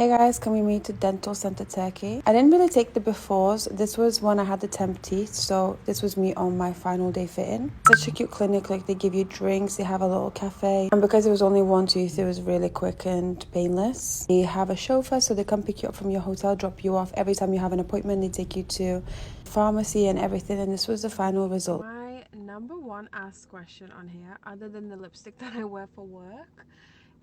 Hey guys, can we meet to Dental Center Turkey? I didn't really take the befores. This was when I had the temp teeth, so this was me on my final day fitting. Such a cute clinic, like they give you drinks, they have a little cafe. And because it was only one tooth, it was really quick and painless. They have a chauffeur, so they come pick you up from your hotel, drop you off. Every time you have an appointment, they take you to pharmacy and everything, and this was the final result. My number one asked question on here, other than the lipstick that I wear for work,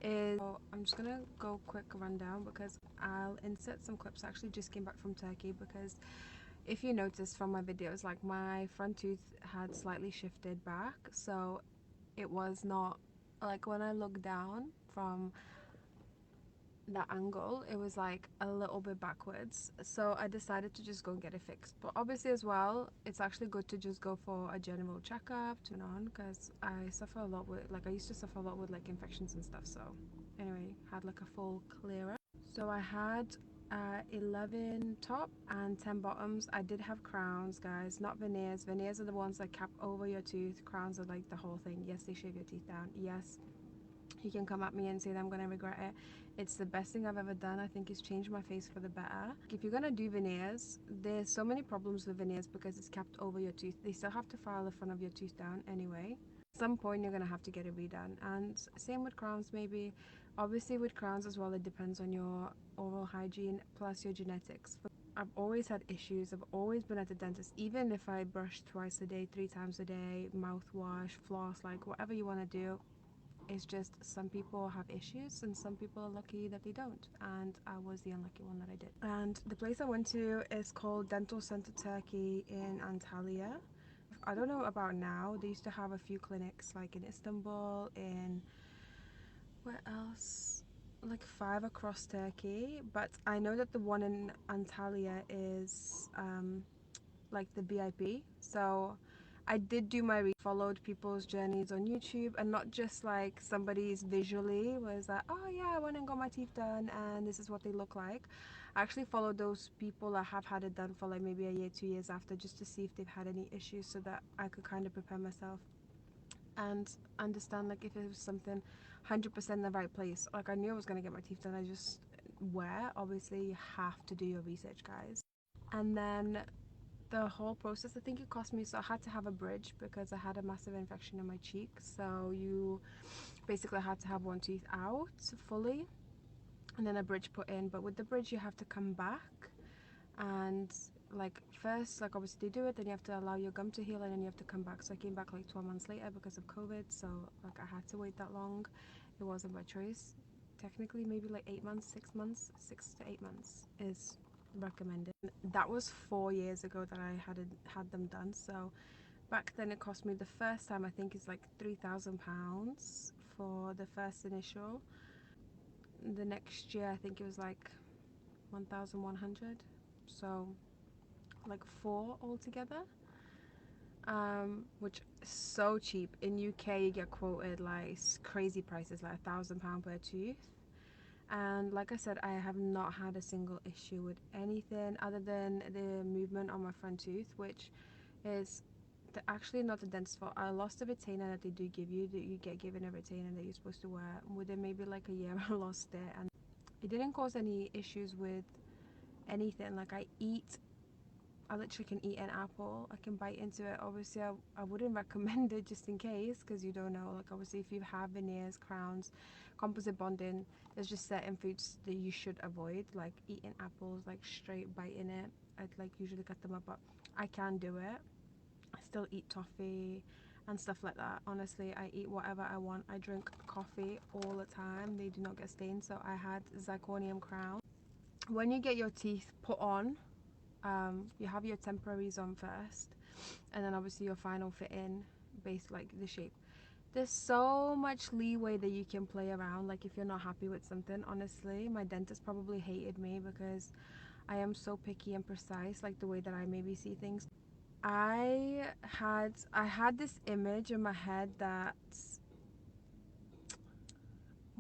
is I'm just gonna go quick rundown because I'll insert some clips. I actually just came back from Turkey because if you notice from my videos, like my front tooth had slightly shifted back, so it was not like when I look down from that angle, it was like a little bit backwards, so I decided to just go and get it fixed. But obviously as well, it's actually good to just go for a general checkup to on, because I suffer a lot with, like, I used to suffer a lot with like infections and stuff. So anyway, had like a full clear up. So I had 11 top and 10 bottoms. I did have crowns, guys, not veneers. Veneers are the ones that cap over your tooth. Crowns are like the whole thing. Yes, they shave your teeth down. Yes, you can come at me and say that I'm gonna regret it. It's the best thing I've ever done. I think it's changed my face for the better. If you're gonna do veneers, there's so many problems with veneers because it's capped over your tooth. They still have to file the front of your tooth down anyway. At some point you're gonna have to get it redone. And same with crowns, maybe. Obviously with crowns as well, it depends on your oral hygiene plus your genetics. I've always had issues. I've always been at the dentist, even if I brush twice a day, 3 times a day, mouthwash, floss, like whatever you want to do. It's just some people have issues and some people are lucky that they don't, and I was the unlucky one that I did. And the place I went to is called Dental Center Turkey in Antalya. I don't know about now. They used to have a few clinics like in Istanbul, in where else, like 5 across Turkey, but I know that the one in Antalya is like the VIP. So I did do my followed people's journeys on YouTube, and not just like somebody's visually was like, oh yeah, I went and got my teeth done and this is what they look like. I actually followed those people that have had it done for like maybe a year, 2 years after, just to see if they've had any issues so that I could kind of prepare myself and understand like if it was something 100% in the right place. Like I knew I was going to get my teeth done. I just, where obviously you have to do your research, guys. And then the whole process, I think it cost me, so I had to have a bridge because I had a massive infection in my cheek, so you basically had to have one tooth out fully and then a bridge put in. But with the bridge you have to come back and like first, like obviously they do it, then you have to allow your gum to heal and then you have to come back. So I came back like 12 months later because of COVID, so like I had to wait that long. It wasn't by choice. Technically maybe like 8 months, 6 months, 6 to 8 months is recommended. That was 4 years ago that I had them done. So back then it cost me, the first time I think it's like £3,000 for the first initial. The next year I think it was like 1,100. So like 4 altogether. Which is so cheap. In UK you get quoted like crazy prices, like £1,000 per tooth. And like I said, I have not had a single issue with anything other than the movement on my front tooth, which is actually not the dentist's fault. I lost a retainer that they do give you, that you get given a retainer that you're supposed to wear. Within maybe like a year I lost it, and it didn't cause any issues with anything. Like I literally can eat an apple, I can bite into it. Obviously I wouldn't recommend it just in case, because you don't know, like obviously if you have veneers, crowns, composite bonding, there's just certain foods that you should avoid, like eating apples, like straight biting it. I'd like usually cut them up, but I can do it. I still eat toffee and stuff like that. Honestly, I eat whatever I want. I drink coffee all the time, they do not get stained. So I had zirconium crown. When you get your teeth put on, you have your temporaries on first, and then obviously your final fit in based like the shape. There's so much leeway that you can play around, like if you're not happy with something. Honestly, my dentist probably hated me because I am so picky and precise, like the way that I maybe see things. I had this image in my head that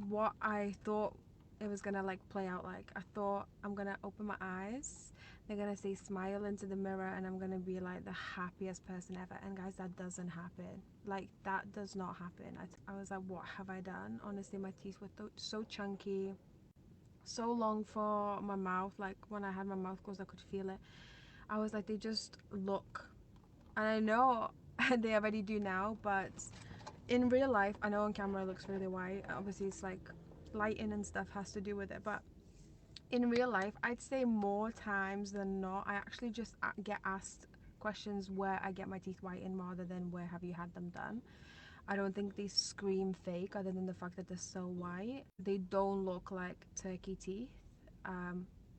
what I thought it was gonna like play out like. I thought I'm gonna open my eyes, they're gonna say smile into the mirror, and I'm gonna be like the happiest person ever. And guys, that doesn't happen. Like that does not happen. I was like, what have I done? Honestly, my teeth were so chunky, so long for my mouth. Like when I had my mouth closed, I could feel it. I was like, they just look, and I know they already do now, but in real life, I know on camera it looks really white. Obviously it's like lighting and stuff has to do with it, but in real life, I'd say more times than not, I actually just get asked questions where I get my teeth whitened rather than where have you had them done. I don't think they scream fake other than the fact that they're so white. They don't look like turkey teeth.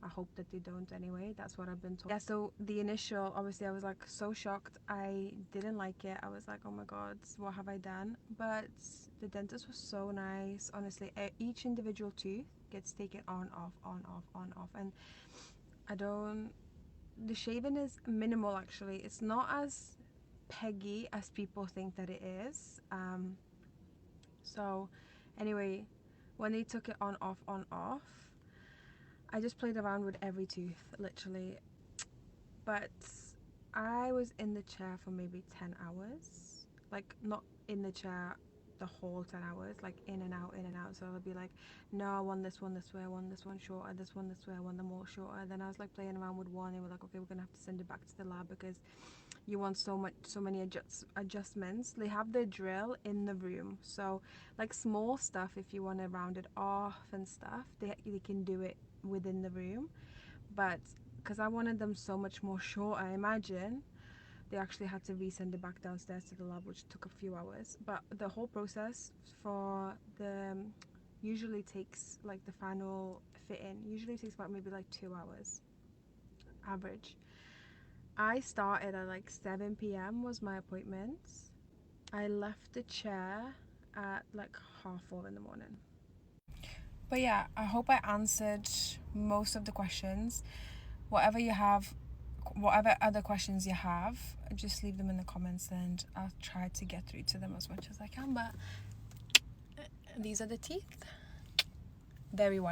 I hope that they don't anyway. That's what I've been told. Yeah, so the initial, obviously I was like so shocked. I didn't like it. I was like, oh my god, what have I done? But the dentist was so nice. Honestly, each individual tooth gets taken on, off, on, off, on, off. And the shaving is minimal actually. It's not as peggy as people think that it is. So anyway, when they took it on, off, I just played around with every tooth, literally. But I was in the chair for maybe 10 hours. Like, not in the chair the whole 10 hours, like in and out, in and out. So I'll be like, no, I want this one this way, I want this one shorter, this one this way, I want them all shorter. Then I was like playing around with one, and we're like, okay, we're gonna have to send it back to the lab because you want so many adjustments. They have the drill in the room, so like small stuff, if you want to round it off and stuff, they can do it within the room. But because I wanted them so much more short, I imagine they actually had to resend it back downstairs to the lab, which took a few hours. But the whole process for the usually takes, like the final fit in usually takes about maybe like 2 hours average. I started at like 7 p.m. was my appointment. I left the chair at like 4:30 in the morning. But yeah, I hope I answered most of the questions. Whatever other questions you have, just leave them in the comments and I'll try to get through to them as much as I can. But these are the teeth. Very white.